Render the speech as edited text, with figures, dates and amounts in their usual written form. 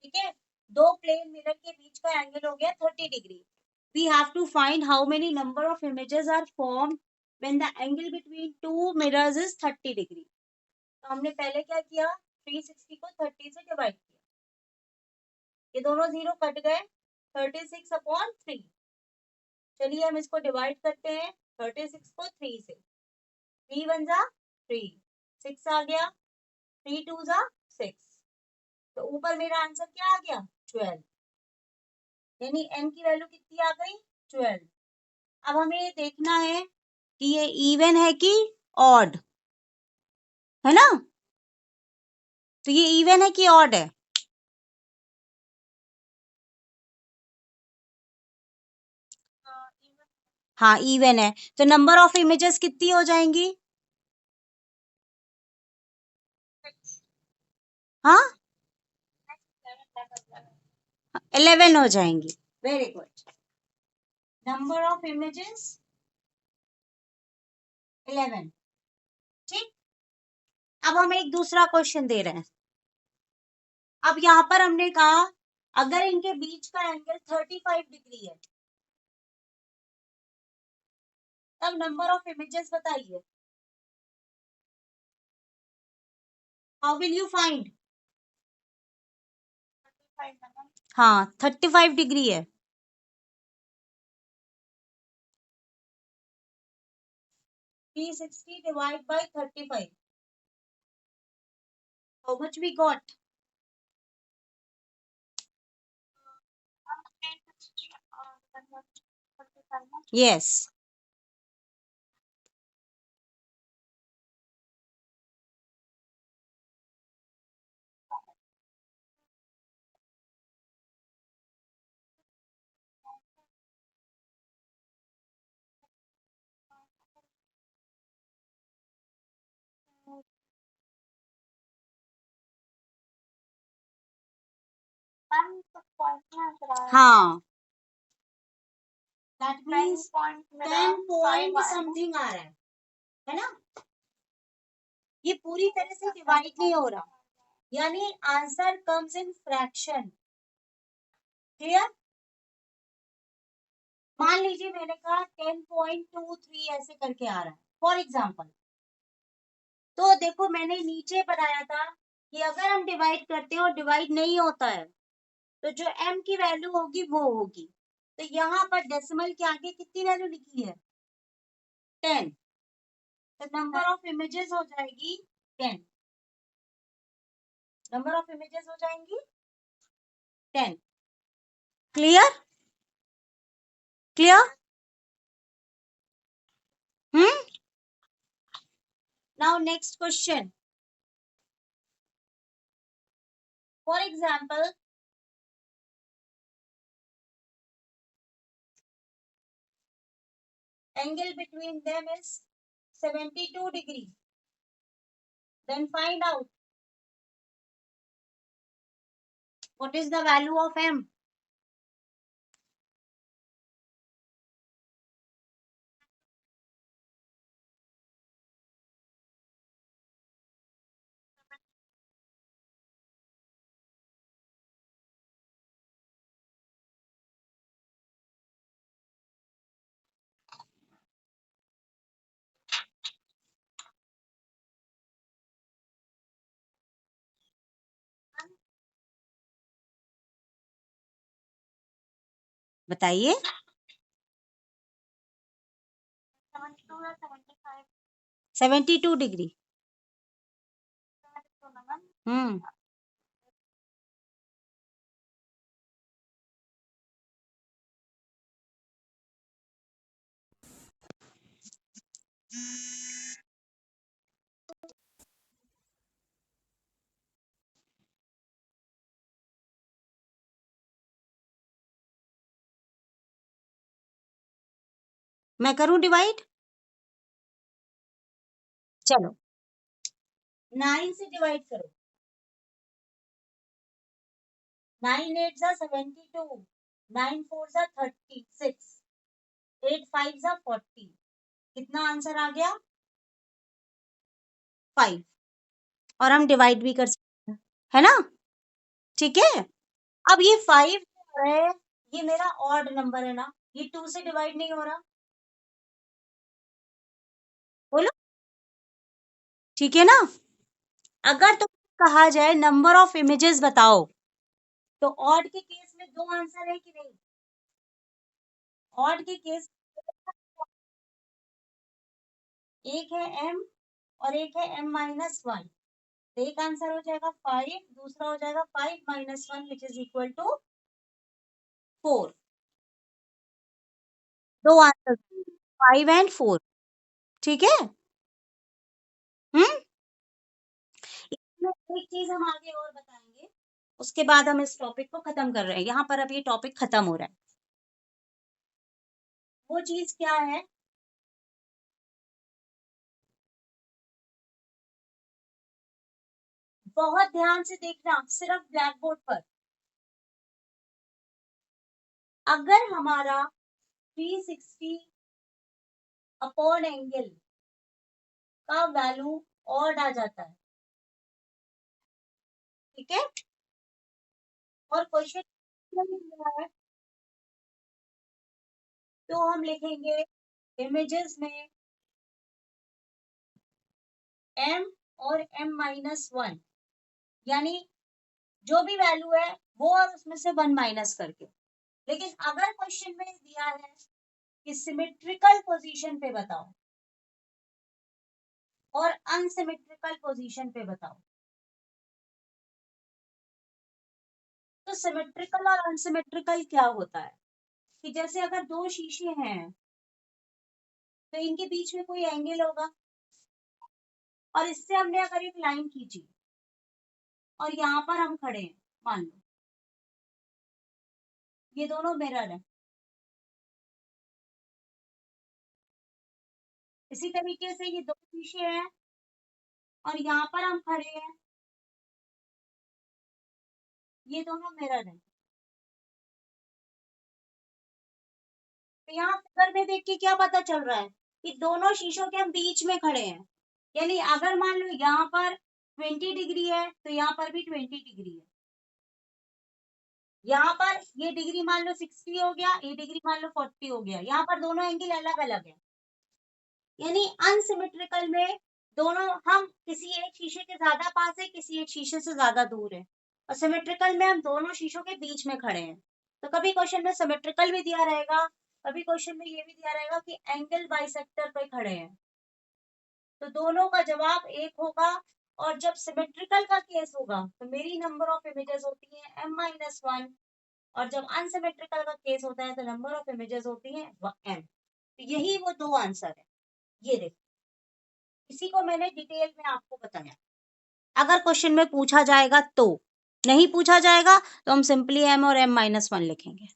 ठीक है, दो प्लेन मिरर के बीच का एंगल हो गया 30 degree. We have to find how many number of images are formed when the angle between two mirrors is 30 degree. तो हमने पहले क्या किया, 360 को 30 से डिवाइड किया, ये दोनों जीरो कट गए, 36/3. चलिए हम इसको डिवाइड करते हैं, 36 को 3 से, 3 1 जा 3, 6 आ गया, 3 2 जा 6. तो ऊपर मेरा आंसर क्या आ गया, 12. यानी n की वैल्यू कितनी आ गई, 12. अब हमें ये देखना है कि ये इवन है कि ऑड है ना. तो ये इवन है कि ऑड है, हाँ इवन है. तो नंबर ऑफ इमेजेस कितनी हो जाएंगी, हाँ 11 हो जाएंगी. Very good. Number of images 11. ठीक. अब हम एक दूसरा क्वेश्चन दे रहे हैं. अब यहाँ पर हमने कहा अगर इनके बीच का एंगल 35 डिग्री है, तब नंबर ऑफ इमेजेस बताइए. हाउ विल यू फाइंड, हाँ 35 डिग्री है, 360 divided by 35. How much we got? Yes. हाँ that means 10 point something आ रहा है ना. ये पूरी तरह से डिवाइड नहीं हो रहा, यानी answer comes in fraction. Clear. मान लीजिए मैंने कहा 10.23 ऐसे करके आ रहा है फॉर एग्जाम्पल. तो देखो मैंने नीचे बनाया था कि अगर हम डिवाइड करते हैं और डिवाइड नहीं होता है तो जो m की वैल्यू होगी वो होगी. तो यहाँ पर डेसिमल के आगे कितनी वैल्यू लिखी है, 10. तो नंबर ऑफ इमेजेस हो जाएगी 10. नंबर ऑफ इमेजेस हो जाएंगी 10. Clear. Clear. Now next question. For example angle between them is 72 degree. Then find out what is the value of m. बताइए. 72 डिग्री. मैं करूं डिवाइड, चलो 9 से डिवाइड करो. 9 8 जा 72, 9 4 जा 36, 8 5 जा 40. कितना आंसर आ गया, 5. और हम डिवाइड भी कर सकते हैं, है ना. ठीक है. अब ये 5 है, ये मेरा ऑड नंबर है ना, ये 2 से डिवाइड नहीं हो रहा, बोलो ठीक है ना। अगर तो कहा जाए नंबर ऑफ इमेजेस बताओ, तो ऑड के केस में 2 आंसर है कि नहीं, ऑड के केस एक है m और एक है m-1, तो एक आंसर हो जाएगा 5, दूसरा हो जाएगा 5 - 1 विच इज इक्वल टू 4। दो आंसर 5 एंड 4, ठीक है। इसमें एक चीज हम आगे और बताएंगे, उसके बाद हम इस टॉपिक को खत्म कर रहे हैं, यहाँ पर अब ये टॉपिक खत्म हो रहा है। वो चीज क्या है, बहुत ध्यान से देखना, सिर्फ ब्लैक बोर्ड पर। अगर हमारा 360 अपॉन एंगल का वैल्यू ऑड आ जाता है, ठीक है, और क्वेश्चन है, तो हम लिखेंगे इमेजेस में m और m-1, यानी जो भी वैल्यू है वो और उसमें से 1 माइनस करके। लेकिन अगर क्वेश्चन में दिया है कि सिमेट्रिकल पोजीशन पे बताओ और अनसिमेट्रिकल पोजीशन पे बताओ, तो सिमेट्रिकल और अनसिमेट्रिकल क्या होता है कि जैसे अगर दो शीशे हैं तो इनके बीच में कोई एंगल होगा, और इससे हमने अगर एक लाइन खींची और यहाँ पर हम खड़े हैं, मान लो ये दोनों मिरर है, इसी तरीके से ये दो शीशे हैं और यहाँ पर हम खड़े हैं, ये दोनों मिरर है। तो यहाँ फिगर में देख के क्या पता चल रहा है कि दोनों शीशों के हम बीच में खड़े हैं, यानी अगर मान लो यहाँ पर 20 डिग्री है तो यहाँ पर भी 20 डिग्री है, यहाँ पर ये डिग्री मान लो 60 हो गया, ये डिग्री मान लो 40 हो गया, यहाँ पर दोनों एंगल अलग अलग है। यानी अनसिमेट्रिकल में दोनों हम किसी एक शीशे के ज्यादा पास है, किसी एक शीशे से ज्यादा दूर है, और सिमेट्रिकल में हम दोनों शीशों के बीच में खड़े हैं। तो कभी क्वेश्चन में सिमेट्रिकल भी दिया रहेगा, कभी क्वेश्चन में ये भी दिया रहेगा कि एंगल बाइसेक्टर पे खड़े हैं, तो दोनों का जवाब एक होगा। और जब सिमेट्रिकल का केस होगा तो मेरी नंबर ऑफ इमेजेस होती है m-1, और जब अनसिमेट्रिकल का केस होता है तो नंबर ऑफ इमेजेस होती है m। तो यही वो दो आंसर है, ये देखो, इसी को मैंने डिटेल में आपको बताया। अगर क्वेश्चन में पूछा जाएगा तो, नहीं पूछा जाएगा तो हम सिंपली m और m-1 लिखेंगे।